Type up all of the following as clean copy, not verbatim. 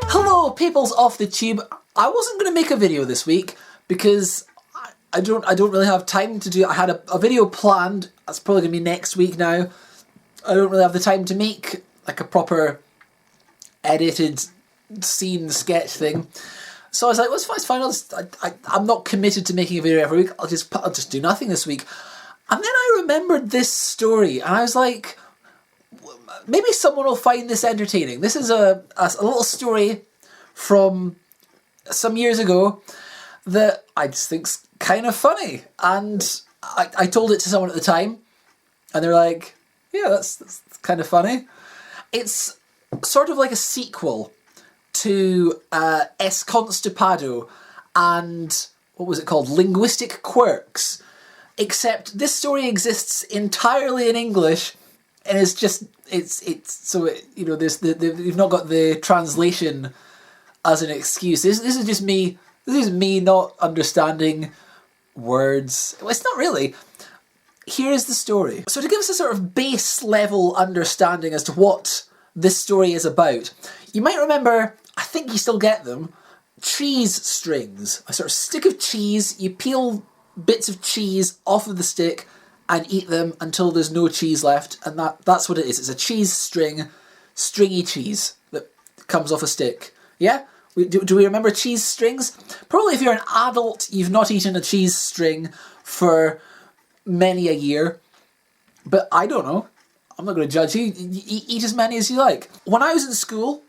Hello, peoples off the tube. I wasn't going to make a video this week because I don't really have time to do it. I had a video planned. That's probably going to be next week now. I don't really have the time to make like a proper edited scene sketch thing. So I was like, well, it's fine. I'm not committed to making a video every week. I'll just do nothing this week. And then I remembered this story, and I was like, maybe someone will find this entertaining. This is a little story from some years ago that I just think's kind of funny. And I told it to someone at the time, and they're like, yeah, that's kind of funny. It's sort of like a sequel to Es Constipado and, what was it called? Linguistic Quirks. Except this story exists entirely in English, and it's just, you've not got the translation as an excuse. This is me not understanding words. Well, it's not really. Here is the story. So to give us a sort of base level understanding as to what this story is about, you might remember, I think you still get them, cheese strings. A sort of stick of cheese, you peel bits of cheese off of the stick and eat them until there's no cheese left, and that's what it is. It's a cheese string, stringy cheese that comes off a stick. Yeah? Do we remember cheese strings? Probably if you're an adult, you've not eaten a cheese string for many a year, but I don't know. I'm not going to judge you. Eat as many as you like. When I was in school,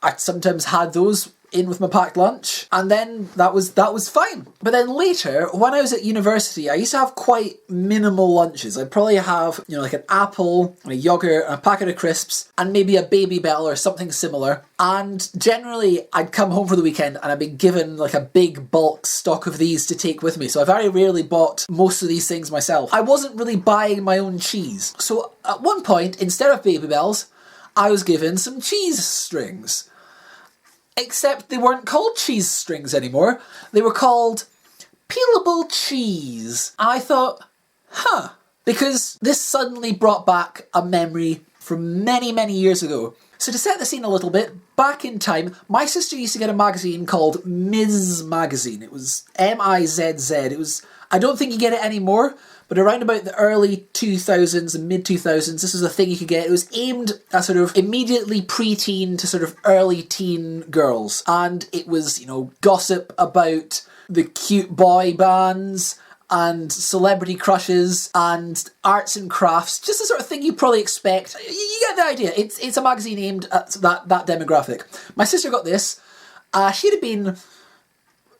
I sometimes had those in with my packed lunch, and then that was fine. But then later, when I was at university, I used to have quite minimal lunches. I'd probably have, like an apple, and a yogurt, and a packet of crisps, and maybe a Baby Bell or something similar. And generally, I'd come home for the weekend, and I'd be given like a big bulk stock of these to take with me. So I very rarely bought most of these things myself. I wasn't really buying my own cheese. So at one point, instead of Baby Bells, I was given some cheese strings. Except they weren't called cheese strings anymore. They were called peelable cheese. And I thought, because this suddenly brought back a memory from many, many years ago. So to set the scene a little bit, back in time, my sister used to get a magazine called Ms. Magazine. It was M-I-Z-Z. It was, I don't think you get it anymore, but around about the early 2000s and mid-2000s, this was a thing you could get. It was aimed at sort of immediately pre-teen to sort of early teen girls. And it was, gossip about the cute boy bands and celebrity crushes and arts and crafts. Just the sort of thing you probably expect. You get the idea. It's a magazine aimed at that demographic. My sister got this. She'd have been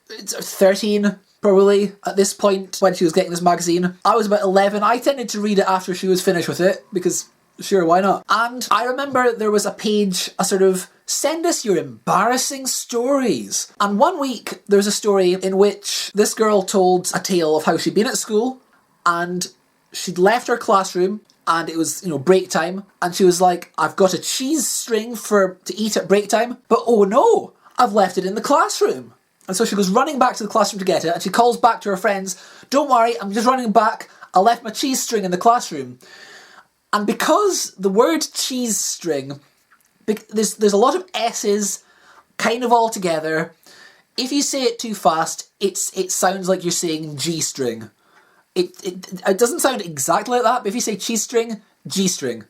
13... probably at this point when she was getting this magazine. I was about 11. I tended to read it after she was finished with it because, sure, why not? And I remember there was a page, a sort of, send us your embarrassing stories. And one week there was a story in which this girl told a tale of how she'd been at school and she'd left her classroom and it was, break time. And she was like, I've got a cheese string to eat at break time, but oh no, I've left it in the classroom. And so she goes running back to the classroom to get it, and she calls back to her friends, don't worry, I'm just running back, I left my cheese string in the classroom. And because the word cheese string, there's a lot of S's kind of all together, if you say it too fast, it sounds like you're saying G-string. It doesn't sound exactly like that, but if you say cheese string, G-string.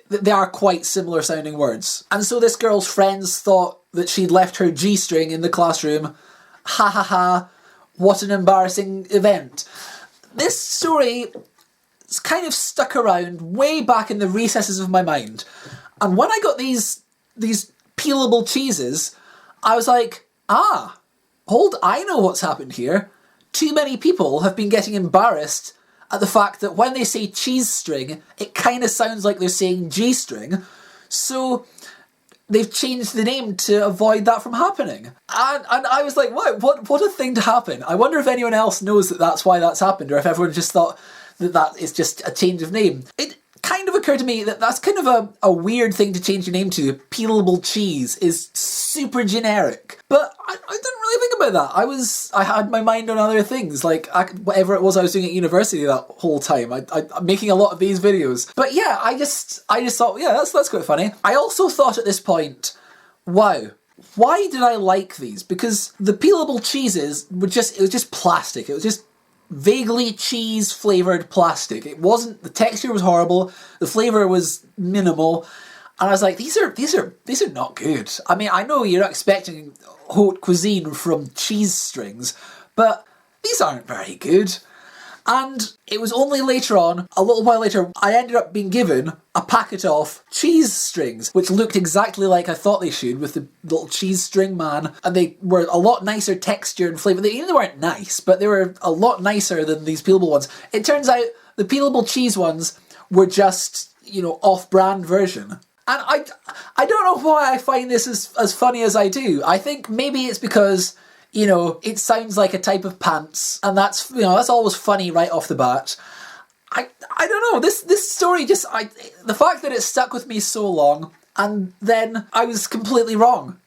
They are quite similar sounding words. And so this girl's friends thought that she'd left her G-string in the classroom. Ha ha ha, what an embarrassing event. This story is kind of stuck around way back in the recesses of my mind. And when I got these peelable cheeses, I was like, I know what's happened here. Too many people have been getting embarrassed at the fact that when they say cheese string, it kind of sounds like they're saying G-string. So they've changed the name to avoid that from happening. And I was like, what a thing to happen. I wonder if anyone else knows that that's why that's happened, or if everyone just thought that is just a change of name. It kind of occurred to me that that's kind of a weird thing to change your name to. Peelable cheese is super generic. But I didn't really think about that. I had my mind on other things, like whatever it was I was doing at university that whole time. I'm making a lot of these videos. But yeah, I just thought, yeah, that's quite funny. I also thought at this point, wow, why did I like these? Because the peelable cheeses it was just plastic. It was just vaguely cheese flavoured plastic. It wasn't, the texture was horrible, the flavour was minimal, and I was like, these are not good. I mean, I know you're not expecting haute cuisine from cheese strings, but these aren't very good. And it was only later on, a little while later, I ended up being given a packet of cheese strings, which looked exactly like I thought they should, with the little cheese string man. And they were a lot nicer texture and flavour. They weren't nice, but they were a lot nicer than these peelable ones. It turns out the peelable cheese ones were just, off-brand version. And I don't know why I find this as funny as I do. I think maybe it's because it sounds like a type of pants, and that's always funny right off the bat. I don't know, this story just, the fact that it stuck with me so long, and then I was completely wrong.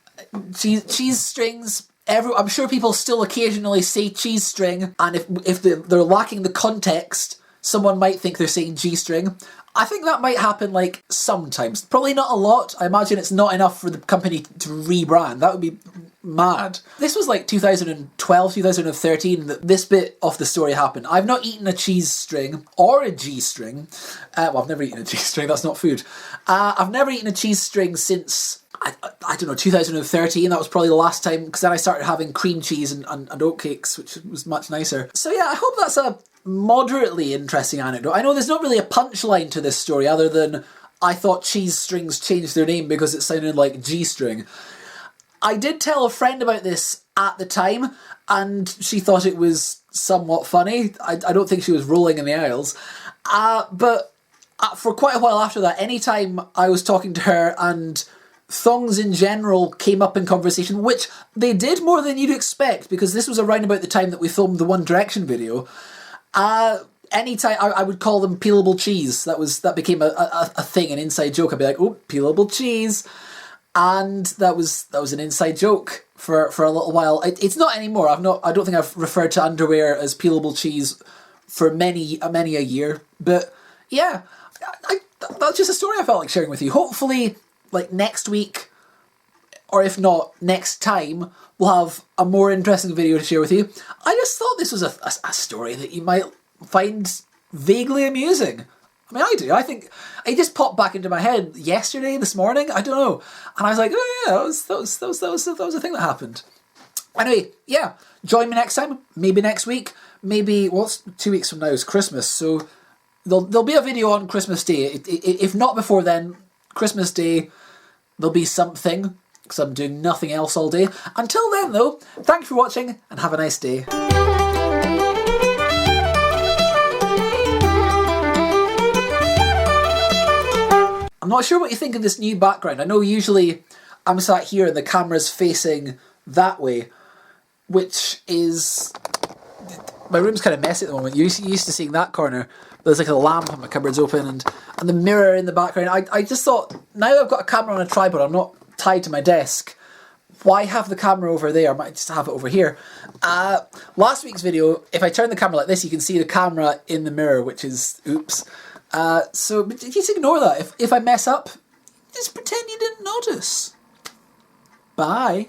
Cheese strings, I'm sure people still occasionally say cheese string, and if they're lacking the context, someone might think they're saying G-string. I think that might happen sometimes. Probably not a lot. I imagine it's not enough for the company to rebrand. That would be mad. This was 2012, 2013 that this bit of the story happened. I've not eaten a cheese string or a G-string. Well, I've never eaten a G-string, that's not food. I've never eaten a cheese string since, I don't know, 2013. That was probably the last time, because then I started having cream cheese and oatcakes, which was much nicer. So yeah, I hope that's a moderately interesting anecdote. I know there's not really a punchline to this story other than I thought cheese strings changed their name because it sounded like G-string. I did tell a friend about this at the time, and she thought it was somewhat funny. I don't think she was rolling in the aisles. But for quite a while after that, anytime I was talking to her and thongs in general came up in conversation, which they did more than you'd expect, because this was around about the time that we filmed the One Direction video. Anytime I would call them peelable cheese. That became a thing, an inside joke. I'd be like, oh, peelable cheese. And that was an inside joke for a little while. It's not anymore. I don't think I've referred to underwear as peelable cheese for many a year. But yeah, that's just a story I felt like sharing with you. Hopefully, next week, or if not, next time, we'll have a more interesting video to share with you. I just thought this was a story that you might find vaguely amusing. I mean, I do. I think it just popped back into my head this morning. I don't know, and I was like, oh yeah, that was a thing that happened. Anyway, yeah, join me next time. Maybe next week. Maybe 2 weeks from now is Christmas, so there'll be a video on Christmas Day. If not before then, Christmas Day there'll be something, because I'm doing nothing else all day. Until then, though, thanks for watching and have a nice day. I'm not sure what you think of this new background. I know usually I'm sat here and the camera's facing that way, which is... My room's kind of messy at the moment. You're used to seeing that corner. There's a lamp and my cupboard's open and the mirror in the background. I just thought, now I've got a camera on a tripod, I'm not tied to my desk, why have the camera over there? I might just have it over here. Last week's video, if I turn the camera like this, you can see the camera in the mirror, which is, oops. So just ignore that. If I mess up, just pretend you didn't notice. Bye.